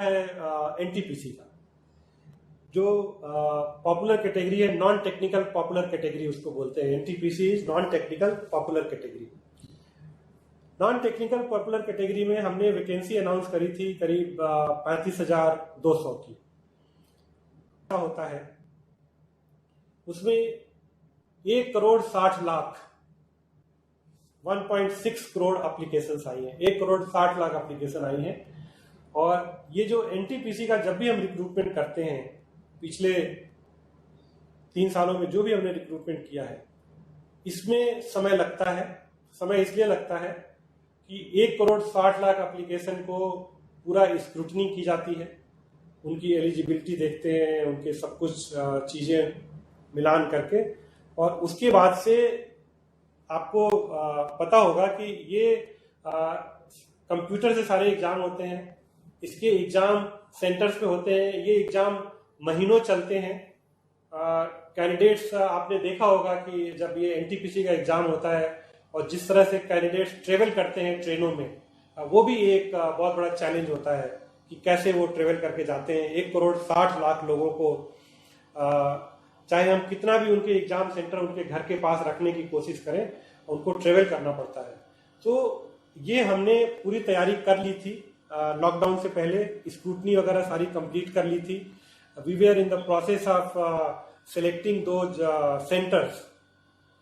है एनटीपीसी का, जो पॉपुलर कैटेगरी है, नॉन टेक्निकल पॉपुलर कैटेगरी उसको बोलते हैं। NTPC is non technical popular category. Non technical popular category में हमने वैकेंसी अनाउंस करी थी करीब 35,200 की। क्या होता है उसमें 1,60,00,000 1.6 करोड़ एप्लीकेशंस आई हैं, 1,60,00,000 एप्लीकेशन आई हैं। और ये जो एनटीपीसी का जब भी हम रिक्रूटमेंट करते हैं, पिछले 3 सालों में जो भी हमने रिक्रूटमेंट किया है, इसमें समय लगता है। समय इसलिए लगता है कि 1,60,00,000 एप्लीकेशन को पूरा स्क्रूटनी की जाती है, उनकी एलिजिबिलिटी देखते हैं, उनके सब कुछ चीज़ें मिलान करके, और उसके बाद से आपको पता होगा कि ये कंप्यूटर से सारे एग्जाम होते हैं, इसके एग्जाम सेंटर्स पे होते हैं, ये एग्जाम महीनों चलते हैं। कैंडिडेट्स आपने देखा होगा कि जब ये एनटीपीसी का एग्जाम होता है और जिस तरह से कैंडिडेट्स ट्रेवल करते हैं ट्रेनों में, वो भी एक बहुत बड़ा चैलेंज होता है कि कैसे वो ट्रेवल करके जाते हैं। 1,60,00,000 लोगों को चाहे हम कितना भी उनके एग्जाम सेंटर उनके घर के पास रखने की कोशिश करें, उनको ट्रेवल करना पड़ता है। तो ये हमने पूरी तैयारी कर ली थी लॉकडाउन से पहले, स्क्रूटनी वगैरह सारी कंप्लीट कर ली थी। We were in the process of selecting those centres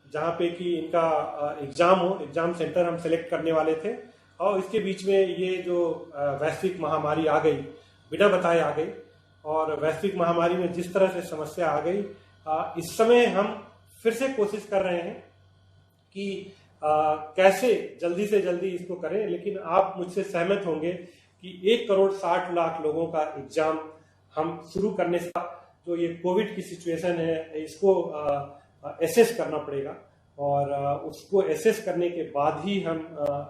जहाँ पे कि इनका एग्जाम हो, एग्जाम सेंटर हम सेलेक्ट करने वाले थे। और इसके बीच में ये जो वैश्विक महामारी आ गई, बिना बताए आ गई, और वैश्विक महामारी में जिस तरह से समस्या आ गई, इस समय हम फिर से कोशिश कर रहे हैं कि कैसे जल्दी से जल्दी इसको करें। लेकिन आप मुझसे सहमत होंगे कि 1,60,00,000 लोगों का एग्जाम हम शुरू करने से, जो ये कोविड की सिचुएशन है, इसको एसेस करना पड़ेगा, और उसको एसेस करने के बाद ही हम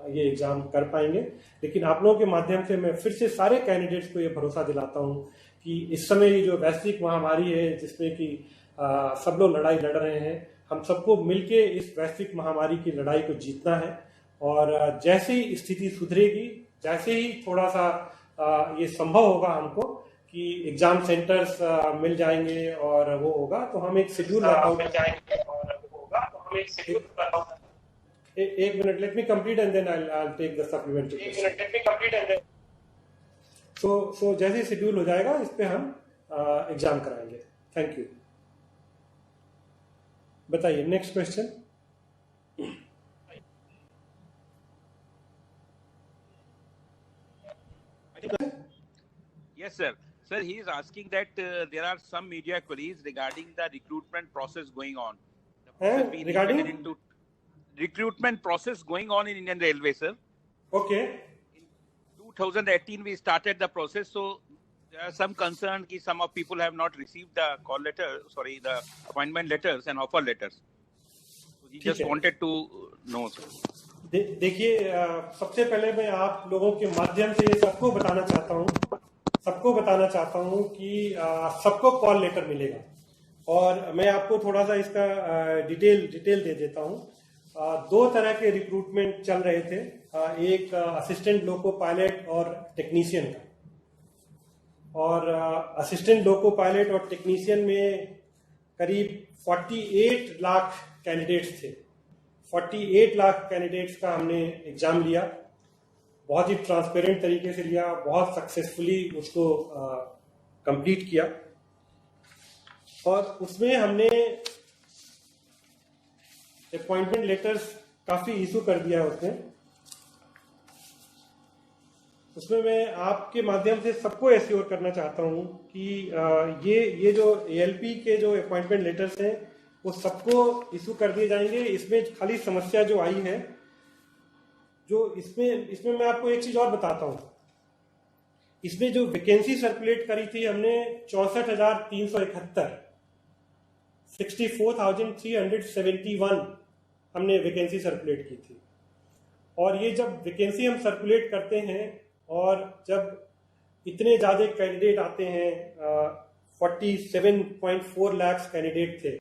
ये एग्जाम कर पाएंगे। लेकिन आप लोगों के माध्यम से मैं फिर से सारे कैंडिडेट्स को ये भरोसा दिलाता हूँ कि इस समय ये जो वैश्विक महामारी है, जिसमें कि सब लोग लड़ाई लड़ रहे हैं, हम सबको मिलके इस वैश्विक महामारी की लड़ाई को जीतना है। और जैसे ही स्थिति सुधरेगी, जैसे ही थोड़ा सा ये संभव होगा हमको कि एग्जाम सेंटर्स मिल जाएंगे और वो होगा, तो हम एक शेड्यूल एक minute, let me complete and then I take the supplementary. So जैसे शेड्यूल हो जाएगा, इस पे हम एग्जाम कराएंगे। Thank you. बताइए next question. Yes, sir. Sir, he is asking that there are some media queries regarding the recruitment process going on. Regarding into recruitment process going on in Indian Railway, sir. Okay. In 2018, we started the process, so there are some concern that some of people have not received the the appointment letters and offer letters. So he just wanted to know, sir. देखिए, सबसे पहले मैं आप लोगों के माध्यम से ये सबको बताना चाहता हूँ कि सबको कॉल लेटर मिलेगा। और मैं आपको थोड़ा सा इसका डिटेल दे देता हूँ। 2 तरह के रिक्रूटमेंट चल रहे थे, एक असिस्टेंट लोको पायलट और टेक्नीशियन का। और असिस्टेंट लोको पायलट और टेक्नीशियन में करीब 48 लाख कैंडिडेट्स थे। 48 लाख कैंडिडेट्स का हमने एग्जाम लिया, बहुत ही ट्रांसपेरेंट तरीके से लिया, बहुत सक्सेसफुली उसको कंप्लीट किया। और उसमें हमने अपॉइंटमेंट लेटर्स काफी इशू कर दिया उसमें मैं आपके माध्यम से सबको एश्योर करना चाहता हूं कि ये जो एएलपी के जो अपॉइंटमेंट लेटर्स हैं, वो सबको इशू कर दिए जाएंगे। इसमें खाली समस्या जो आई है, जो इसमें मैं आपको एक चीज और बताता हूं। इसमें जो वैकेंसी सर्कुलेट करी थी हमने 64,371, 64,371 हमने वैकेंसी सर्कुलेट की थी। और ये जब वैकेंसी हम सर्कुलेट करते हैं और जब इतने ज्यादा कैंडिडेट आते हैं, 47.4 लाख कैंडिडेट थे,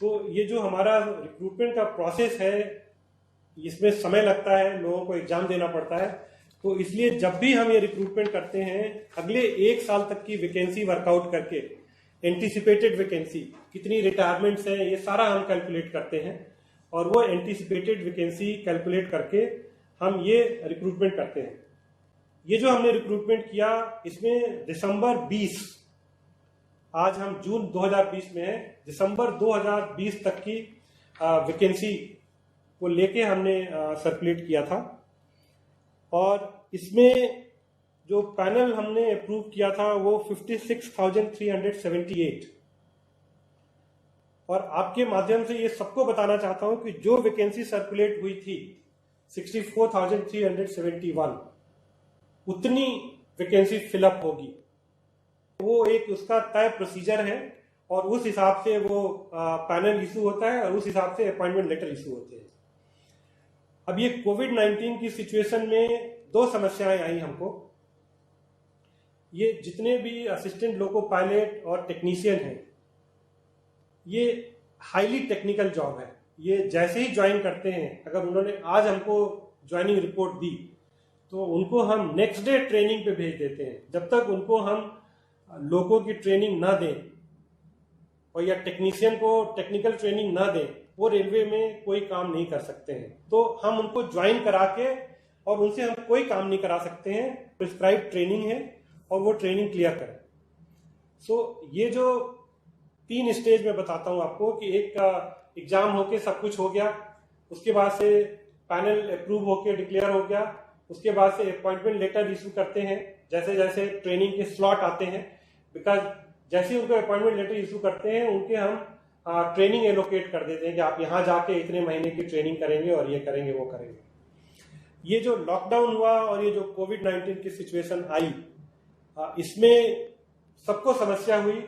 तो ये जो हमारा रिक्रूटमेंट का प्रोसेस है, इसमें समय लगता है, लोगों को एग्जाम देना पड़ता है। तो इसलिए जब भी हम ये रिक्रूटमेंट करते हैं, अगले 1 साल तक की वैकेंसी वर्कआउट करके, एंटीसिपेटेड वैकेंसी, कितनी रिटायरमेंट्स हैं, ये सारा हम कैलकुलेट करते हैं और वो एंटीसिपेटेड वैकेंसी कैलकुलेट करके हम ये रिक्रूटमेंट करते हैं। ये जो हमने रिक्रूटमेंट किया, इसमें दिसंबर 20, आज हम जून 2020 में है, दिसंबर 2020 तक की वैकेंसी को लेके हमने सर्कुलेट किया था। और इसमें जो पैनल हमने अप्रूव किया था वो 56,378। और आपके माध्यम से ये सबको बताना चाहता हूं कि जो वैकेंसी सर्कुलेट हुई थी 64,371, उतनी वैकेंसी फिलअप होगी। वो एक उसका तय प्रोसीजर है और उस हिसाब से वो पैनल इशू होता है और उस हिसाब से अपॉइंटमेंट लेटर इशू होते हैं। अब ये कोविड-19 की सिचुएशन में 2 समस्याएं आई हमको। ये जितने भी असिस्टेंट लोको पायलट और टेक्नीशियन हैं, ये हाईली टेक्निकल जॉब है। ये जैसे ही ज्वाइन करते हैं, अगर उन्होंने आज हमको ज्वाइनिंग रिपोर्ट दी तो उनको हम नेक्स्ट डे ट्रेनिंग पे भेज देते हैं। जब तक उनको हम लोगों की ट्रेनिंग ना दें और या टेक्नीशियन को टेक्निकल ट्रेनिंग ना दें, वो रेलवे में कोई काम नहीं कर सकते हैं। तो हम उनको ज्वाइन करा के और उनसे हम कोई काम नहीं करा सकते हैं। प्रिस्क्राइब ट्रेनिंग है और वो ट्रेनिंग क्लियर करें। ये जो 3 स्टेज में बताता हूं आपको कि एक एग्जाम होके सब कुछ हो गया, उसके बाद से पैनल अप्रूव होके डिक्लेयर हो गया, उसके बाद से अपॉइंटमेंट लेटर इशू करते हैं जैसे जैसे ट्रेनिंग के स्लॉट आते हैं। बिकॉज जैसे ही उनको अपॉइंटमेंट लेटर इशू करते हैं, उनके हम ट्रेनिंग एलोकेट कर देते हैं कि आप यहाँ जाके इतने महीने की ट्रेनिंग करेंगे और ये करेंगे वो करेंगे। ये जो लॉकडाउन हुआ और ये जो कोविड-19 की सिचुएशन आई, इसमें सबको समस्या हुई।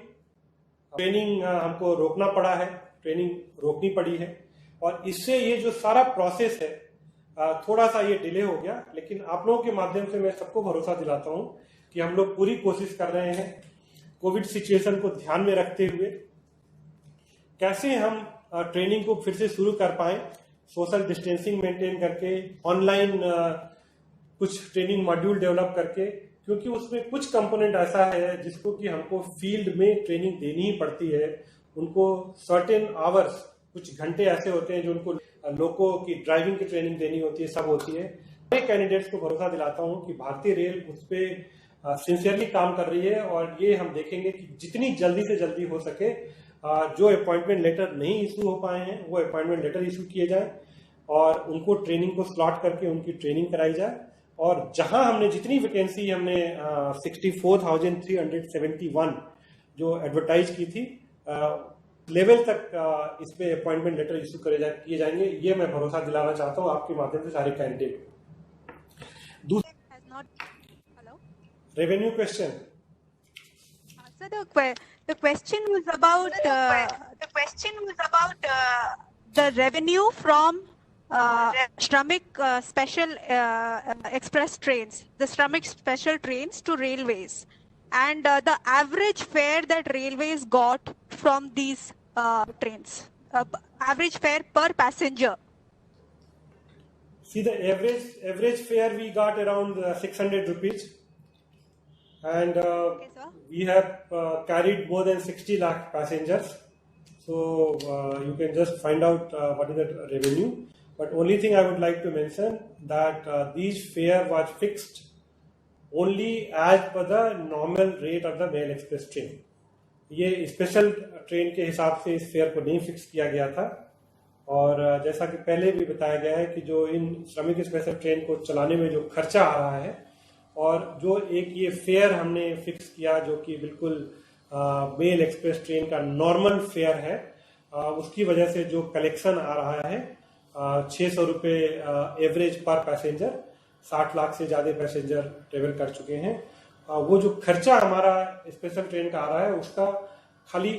ट्रेनिंग हमको रोकना पड़ा है, ट्रेनिंग रोकनी पड़ी है और इससे ये जो सारा प्रोसेस है थोड़ा सा ये डिले हो गया। लेकिन आप लोगों के माध्यम से मैं सबको भरोसा दिलाता हूं कि हम लोग पूरी कोशिश कर रहे हैं कोविड सिचुएशन को ध्यान में रखते हुए कैसे हम ट्रेनिंग को फिर से शुरू कर पाए, सोशल डिस्टेंसिंग मेंटेन करके, ऑनलाइन कुछ ट्रेनिंग मॉड्यूल डेवलप करके, क्योंकि उसमें कुछ कंपोनेंट ऐसा है जिसको कि हमको फील्ड में ट्रेनिंग देनी ही पड़ती है। उनको सर्टेन आवर्स, कुछ घंटे ऐसे होते हैं जो उनको लोगों की ड्राइविंग की ट्रेनिंग देनी होती है, सब होती है। मैं कैंडिडेट्स को भरोसा दिलाता हूं कि भारतीय रेल उस पर सिंसियरली काम कर रही है और ये हम देखेंगे कि जितनी जल्दी से जल्दी हो सके जो अपॉइंटमेंट लेटर नहीं इशू हो पाए हैं वो अपॉइंटमेंट लेटर इशू किए जाए और उनको ट्रेनिंग को स्लॉट करके उनकी ट्रेनिंग कराई जाए। और जहां हमने जितनी वैकेंसी हमने 64,371 जो एडवर्टाइज की थी, लेवल तक इस पे अपॉइंटमेंट लेटर इशू किए जाएंगे। ये मैं भरोसा दिलाना चाहता हूँ आपके माध्यम से सारे candidate. Revenue question. So the question was about the revenue from Shramik special express trains, the Shramik special trains to railways, and the average fare that railways got from these trains, average fare per passenger. See, the average fare we got around 600 rupees. And Okay, sir. we have carried more than 60 lakh passengers. So you can just find out what is the revenue. But only thing I would like to mention that these fare was fixed only as per the normal rate of the Mail Express train. ये special train के हिसाब से इस fair को नहीं fix किया गया था। और जैसा कि पहले भी बताया गया है कि जो इन श्रमिक स्पेशल ट्रेन को चलाने में जो खर्चा आ रहा है और जो एक ये फेयर हमने फिक्स किया जो कि बिल्कुल मेल एक्सप्रेस ट्रेन का नॉर्मल फेयर है, उसकी वजह से जो कलेक्शन आ रहा है 600 रुपये एवरेज पर पैसेंजर, 60 लाख से ज्यादा पैसेंजर ट्रेवल कर चुके हैं। वो जो खर्चा हमारा स्पेशल ट्रेन का आ रहा है उसका खाली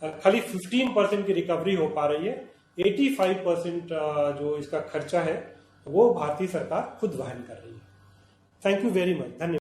15% की रिकवरी हो पा रही है। 85% जो इसका खर्चा है वो भारतीय सरकार खुद वहन कर रही है। थैंक यू वेरी मच, धन्यवाद।